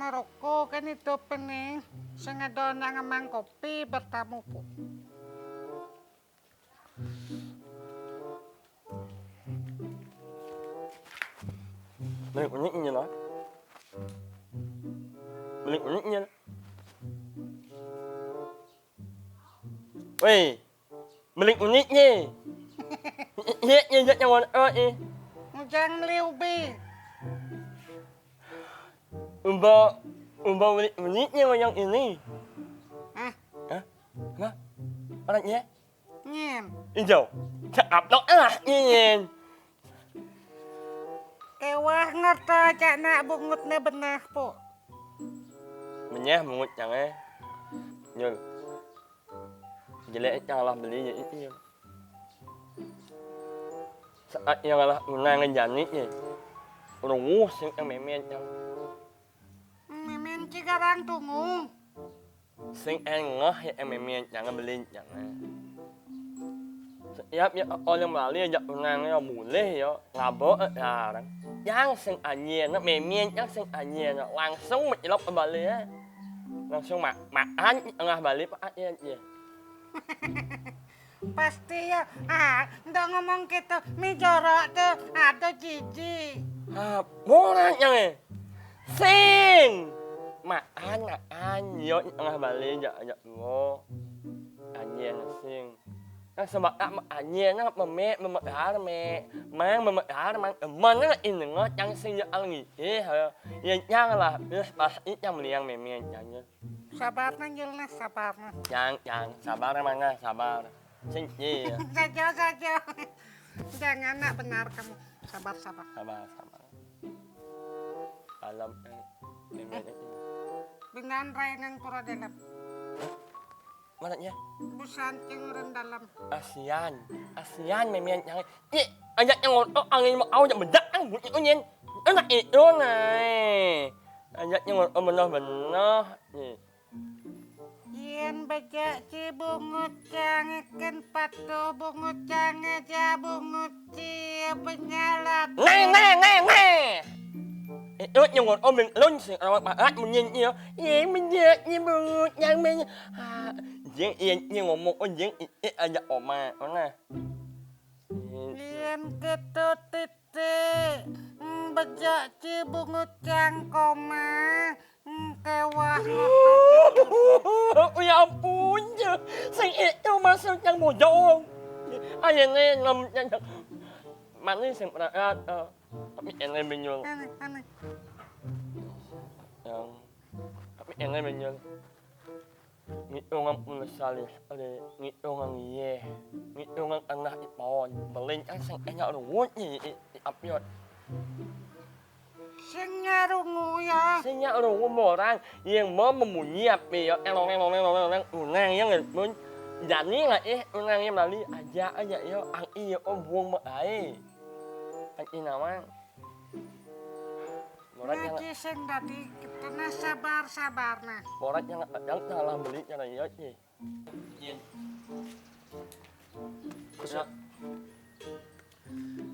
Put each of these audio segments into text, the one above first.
Maroko kan itu pening. Sing ngedona ngemang kopi bertamu po. Unik-uniknya lah. Unik-uniknya. Weh, unik-uniknya. Iya, jangan Ujang liubi. Umba unik-uniknya yang ini. Hah? Hah? Apa? Orangnya? Nyen. Hijau. Cakap dong nyen. Kewah ngerti cak nak bungutnya benah po. Menyah mengut jangan. Nyul. Jelek janganlah beli itu. Saat yang lah unangan janiknya. Orang sing yang memen yang. Mimin cigarang tunggu. Sing engah yang memen jangan beli jangan. Siap ya orang Melayu ajak unangnya boleh ya ngabok larang. Yang sing anjir nak memen yang sing anjir langsung mencelok ke Bali ya. Langsung makan tengah Bali pak ya. Pasti ya. Ndak ngomong gitu. Mi jorok tuh ada jijik. Boleh jangan. Sing makan yo tengah Bali ajak dua. Anjir sing. Kan sebab anjir nak memekar mang mana ini ngot yang sing ya alngi ya janganlah pas yang meliang memen jangan Sabarna julna sabarna. yang sabar mana sabar sing iya Saja. Jangan nak benar kamu. Sabar. sabar alam memen itu Dengan rayangan pura dalam. mana ya Busancing rendalam. ASEAN memen jangan ajak yang angin mau yang bedak ang bunyi unyen enak itu nih ajak yang benar nih. Yen bejak ci bungut cangeken patuh bungut cange ja bungut ci penyalat. Nè. Ước nhưng mà ôm mình luôn sự mà ác mình nhìn nhiều. Mình nhớ như bungut yang mình diễn yên nhưng mà một con diễn ở nhà ở mà đó nè. Yen ketut titik bejak ci bungut cangkoma kewah Ya ampun chứ. Sinh itu masuk yang bodoh. Akhirnya ngâm yang mana sih berat tapi yang menyul aneh. yang tapi yang menyul ngitungan pun salih ada ngitungan ye ngitungan anak ipon belin kan sang enak ruwet ni apiot Sing nyarungu ya. sehingga orang yang mau memunyi api elong unang yang pun jadi lah unang yang melalui aja yo ang iyo buang mak ang inawan Borat yang Ngaji sing tadi kita sabar nah. borat yang salah beli cara iya sih.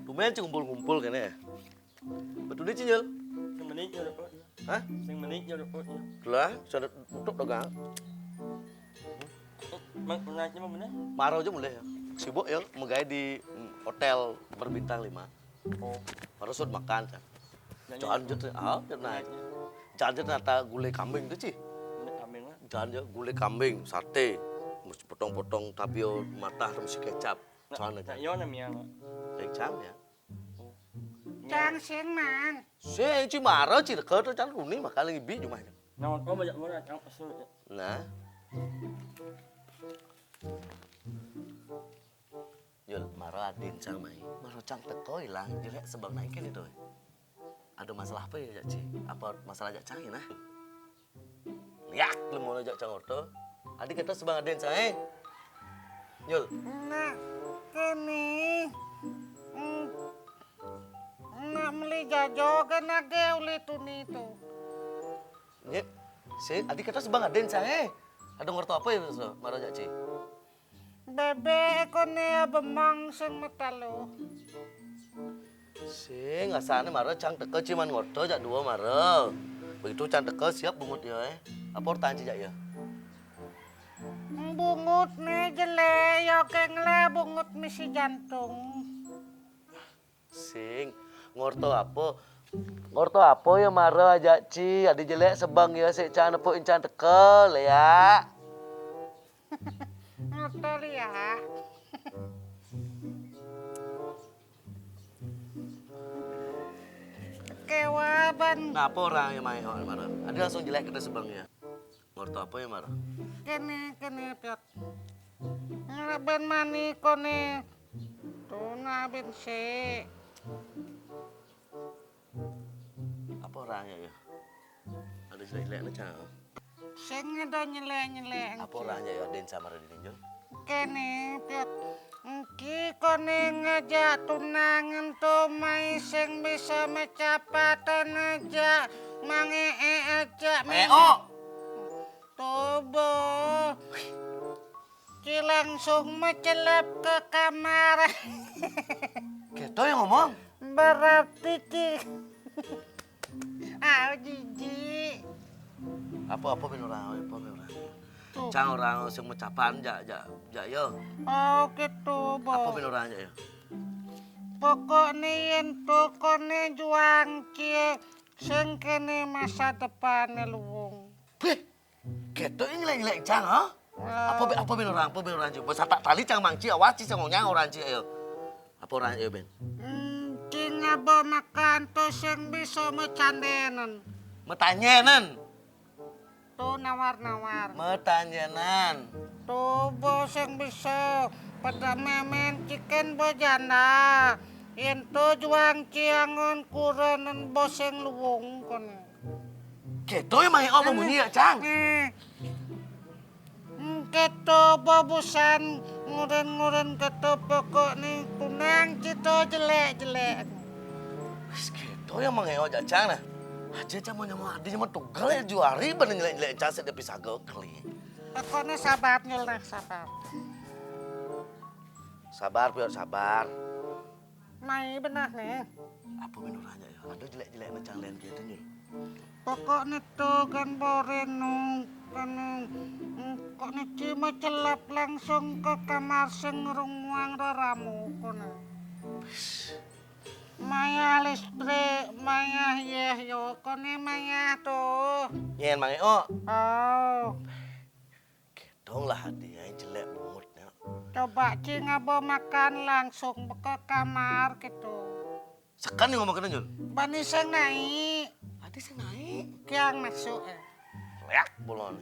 Lumayan sih ngumpul-ngumpul kan ya. Betul deh Cinyol. Sing menit yo repot. Hah? Sing menit yo repot. Lah, sudah tutup dagang. Mang nanya mau bener? Marau aja mulai ya. Sibuk ya, megay di hotel berbintang 5. Oh, Marau sudah makan kan. nanya. Jangan jadi, naik. Jangan jadi nata gulai kambing tuh Ci. Bener kambing lah. Jangan jadi gulai kambing, sate. Mesti potong-potong tapio mata mesti kecap. Jangan aja. Nak yo na miang. Kecap ya. Cang sing man. Saya Ci marau Ci dekat tuh jangan kuning makan lagi bi cuma. Naon oh banyak borat cang asul. Nah. Yul, marah adin sama marah cang teko hilang, jelek sebab naikin itu. Ada masalah apa ya, Ci? Apa masalah jak cangin nah? Lihat, lu mau ajak cang orto. Adik kita sebang adin saya. Yul, Nah, kini nak meli jajo kena geuli itu. ini si adik kita sebang adin saya. Ada ngorto apa ya, marah jak Ci? Bebe kone bemang sing metalo. Si nggak sana marah cang teko cuman ngorto jak dua marah. Begitu cang teko siap bungut ya Apa hortan cik ya? Bungut nih jelek ya kengle bungut misi jantung. Sing ngorto apa? Ngorto apa ya marah aja ci, adi jelek sebang ya sik cang nepuk incan tekel ya. Betul ya. Kewaban Nah, apa orang yang main marah? Adi langsung jelek kita sebang ya. Ngorto apa ya marah? kene piot. Ngaben mani kone. Tuh naben si. Apa orangnya ya? Ada jelek-jelek na cang. Sing do nyelek-nyelek. Apa orangnya ya Den sama Radin Jol? Kene piot. Engki kone ngajak tunangan tuh mai sing bisa macapatan aja. Mangee aja. Tobo. Ki langsung mencelap ke kamar. Keto yang ngomong. Berarti Ki. Jijik. Apa ben orang? Cang orang sing mecapan jak yo. Oh gitu, Bo. Apa ben orangnya ya? Pokoknya yen tuh kone juang Ki sing kene masa depan luwung. Beh, keto ini ngelek cang ha? Apa ben orang Ci? Besatak tali cang mangci awas Ci sing nyang orang Ci ayo. Apa orangnya ya ben? Ki ngabo makan tuh sing bisa mecandenan. Metanyenan. Tuh nawar-nawar. Metanyenan. Tuh Bo sing bisa pada memen chicken bojana. Yen tuh juang ciangon kuranan Bo sing luwung kone. Keto yang main omong muni ya cang. Keto babusan nguren-nguren keto pokok nih tunang cito jelek-jelek. Wis keto yang main ojak cang nah. Aja cang mau nyamuk adi nyamuk tugal ya juari bener nyelek-nyelek cang sedep bisa keli. Pokoknya sabar nyul nah sabar. Sabar piot sabar. Mai benar nih. Apa bener orangnya ya? Ada jelek-jelek na cang lain gitu nyul. Pokoknya tuh kan borenung kan kok nih cuma celap langsung ke kamar sing rumuang raramu kono. Maya listre, maya yo kone maya tuh. Nyen mang Oh, Kedong lah dia yang jelek bungutnya. coba Ci ngabo makan langsung ke kamar gitu. Sekan nih ngomong kena nyul. Bani sing naik, Adi sih naik. kiang masuk. Leak bolon.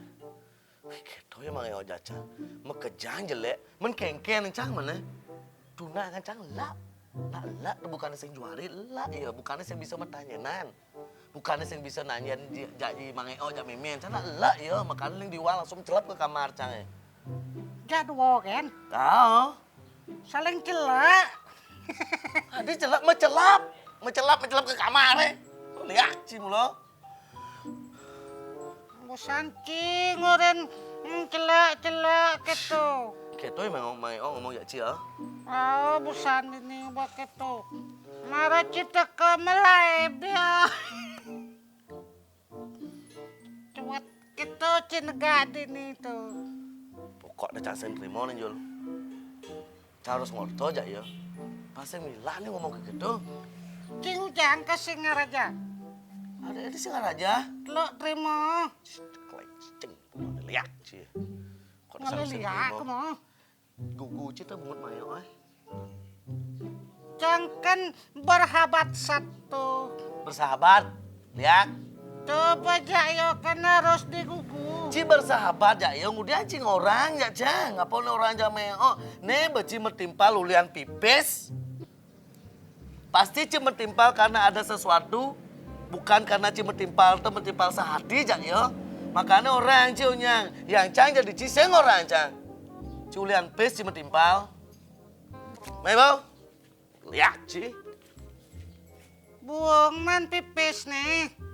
Wih kedong ya mang ojaca. Mekejang jelek. Men kengken cang mana? Tuna kan cang lak. Lak bukannya sing juari lak ya. Bukannya sing bisa metanyenan. Bukannya sing bisa nanyain jadi mang jak memen. Cang lak ya. Makanya yang diwal langsung celap ke kamar cang ya. Jadwo kan, Tahu. saling celak. Adi celap mencelap ke kamar eh. Lihat sih mulo. Bosan Ci nguren celak-celak gitu. Keto emang ngomong ya Ci ya. Oh, bosan ini buat gitu. Marah cita ke melai dia. Cuat gitu cinegadin itu. Pokok ada casen terima nih Jul. Harus ngorto aja ya. Pasang milah nih ngomong ke gitu. Cing jangan ke Singaraja. Ada di Singar aja. Lo terima. Ceng, lihat sih. Kok Nggak lihat aku mau. Gugu cita bungut mayo eh. Jangan berhabat satu. Bersahabat. Lihat. Coba Jayo kan harus digugu. Ci bersahabat ya, yang udah cing orang ya cang, ngapun orang jameo, ne beci metimpal ulian pipis, pasti ci metimpal karena ada sesuatu, bukan karena ci metimpal sehati jak yo, makanya orang ciunyang, yang cang jadi ciseng orang cang, ci ulian pis ci metimpal, mau, lihat ci, Buang man pipis nih.